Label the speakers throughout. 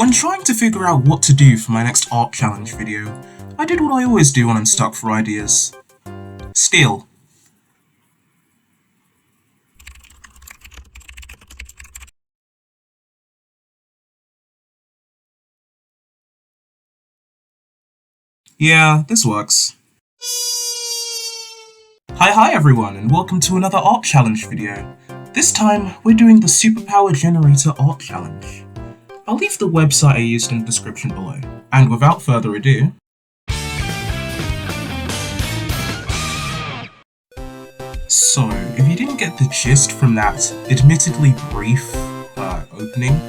Speaker 1: When trying to figure out what to do for my next art challenge video, I did what I always do when I'm stuck for ideas. Steal. Yeah, this works. Hi everyone, and welcome to another art challenge video. This time, we're doing the Superpower Generator Art Challenge. I'll leave the website I used in the description below. And without further ado... So, if you didn't get the gist from that admittedly brief opening,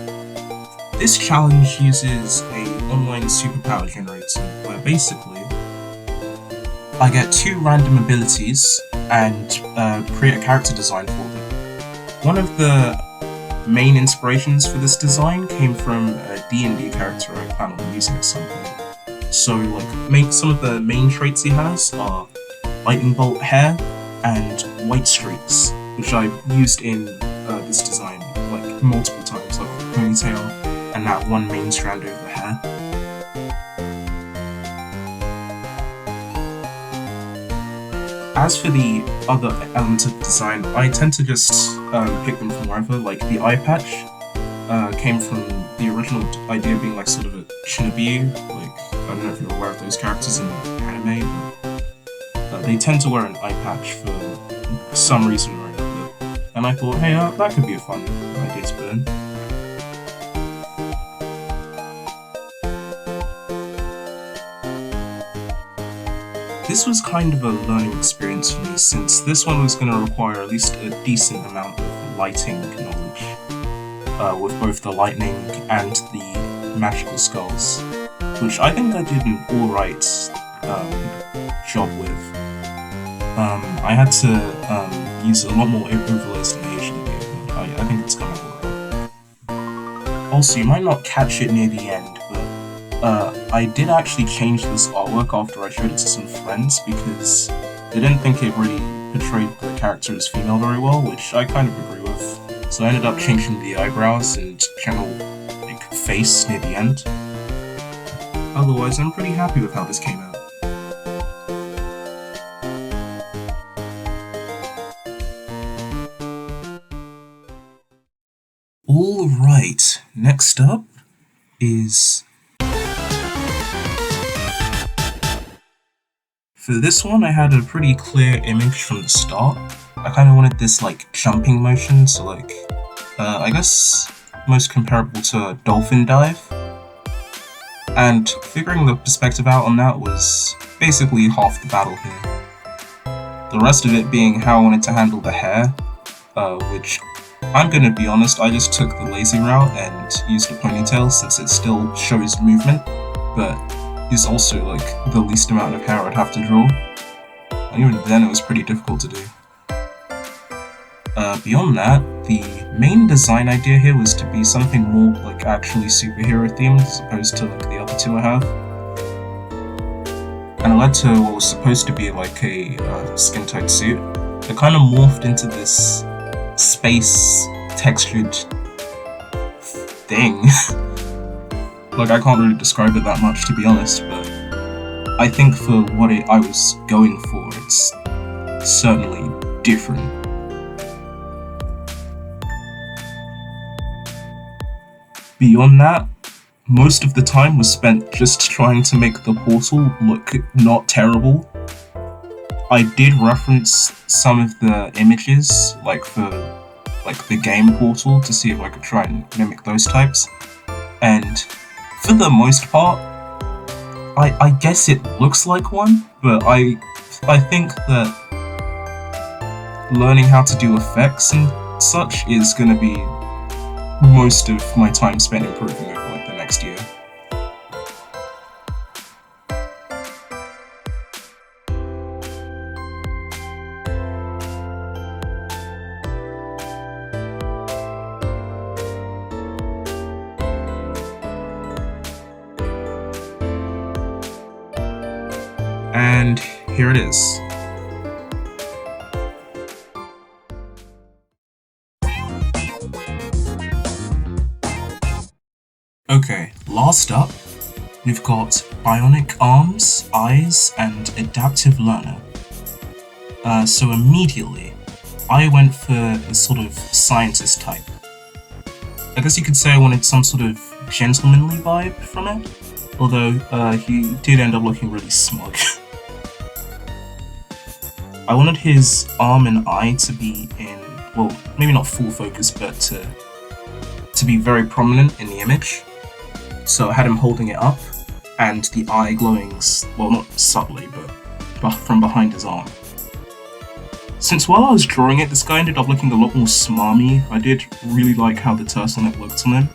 Speaker 1: this challenge uses an online superpower generator where basically I get two random abilities and create a character design for them. One of the main inspirations for this design came from a D&D character I plan on using at some point. So some of the main traits he has are lightning bolt hair and white streaks, which I've used in this design multiple times, like the ponytail and that one main strand over the hair. As for the other elements of the design, I tend to just pick them from wherever. Like the eye patch came from the original idea being sort of a shinobi. I don't know if you're aware of those characters in anime, but they tend to wear an eye patch for some reason or another. And I thought, hey, that could be a fun idea to put in. This was kind of a learning experience for me, since this one was going to require at least a decent amount of lighting knowledge, with both the lightning and the magical skulls, which I think I did an alright job with. I had to use a lot more overlays than I usually do, but I think it's come out alright. Also, you might not catch it near the end, but I did actually change this artwork after I showed it to some friends because they didn't think it really portrayed the character as female very well, which I kind of agree with. So I ended up changing the eyebrows and general face near the end. Otherwise, I'm pretty happy with how this came out. Alright, next up is... For this one, I had a pretty clear image from the start. I kind of wanted this jumping motion, so I guess most comparable to a dolphin dive. And figuring the perspective out on that was basically half the battle here. The rest of it being how I wanted to handle the hair, which, I'm gonna be honest, I just took the lazy route and used a ponytail since it still shows movement, but is also the least amount of hair I'd have to draw. And even then it was pretty difficult to do. Beyond that, the main design idea here was to be something more actually superhero themed as opposed to the other two I have. And it led to what was supposed to be a skin-tight suit. It kind of morphed into this space textured thing. I can't really describe it that much, to be honest, but I think for what I was going for, it's certainly different. Beyond that, most of the time was spent just trying to make the portal look not terrible. I did reference some of the images, for the game portal, to see if I could try and mimic those types, and for the most part, I guess it looks like one, but I think that learning how to do effects and such is going to be most of my time spent improving over the next year. And here it is. Okay, Last up, we've got bionic arms, eyes, and adaptive learner. So immediately, I went for a sort of scientist type. I guess you could say I wanted some sort of gentlemanly vibe from it, although he did end up looking really smug. I wanted his arm and eye to be in, well, maybe not full focus, but to be very prominent in the image. So I had him holding it up, and the eye glowing, well, not subtly, but from behind his arm. Since while I was drawing it, this guy ended up looking a lot more smarmy. I did really like how the turtleneck looked on him.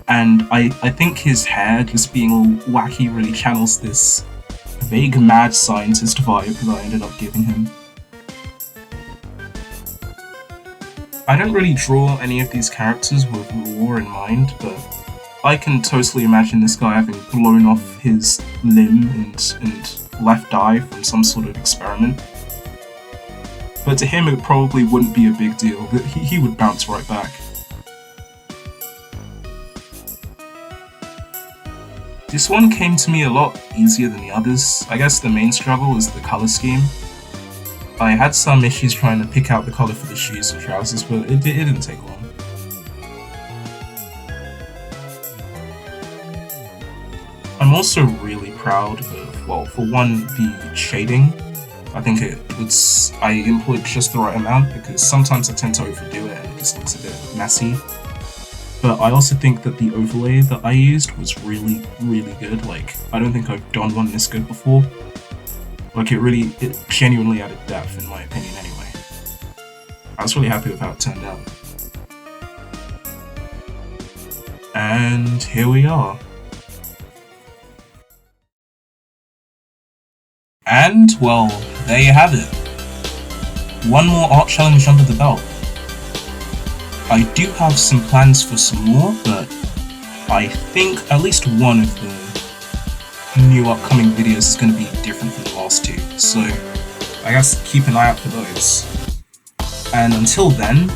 Speaker 1: And I think his hair just being all wacky really channels this vague mad scientist vibe that I ended up giving him. I don't really draw any of these characters with lore in mind, but I can totally imagine this guy having blown off his limb and left eye from some sort of experiment. But to him it probably wouldn't be a big deal, but he would bounce right back. This one came to me a lot easier than the others. I guess the main struggle is the colour scheme. I had some issues trying to pick out the colour for the shoes and trousers, but it didn't take long. I'm also really proud of, well, for one, the shading. I think I employed just the right amount because sometimes I tend to overdo it and it just looks a bit messy. But I also think that the overlay that I used was really, really good. Like, I don't think I've done one this good before. Like, it genuinely added depth in my opinion anyway. I was really happy with how it turned out. And here we are. And, well, there you have it. One more art challenge under the belt. I do have some plans for some more, but I think at least one of the new upcoming videos is going to be different from the last two, so I guess keep an eye out for those. And until then,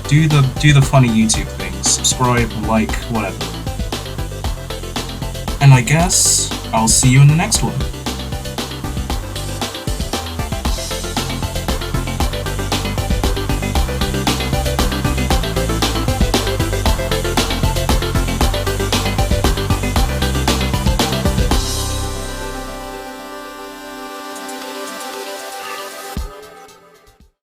Speaker 1: do the funny YouTube things, subscribe, like, whatever. And I guess I'll see you in the next one.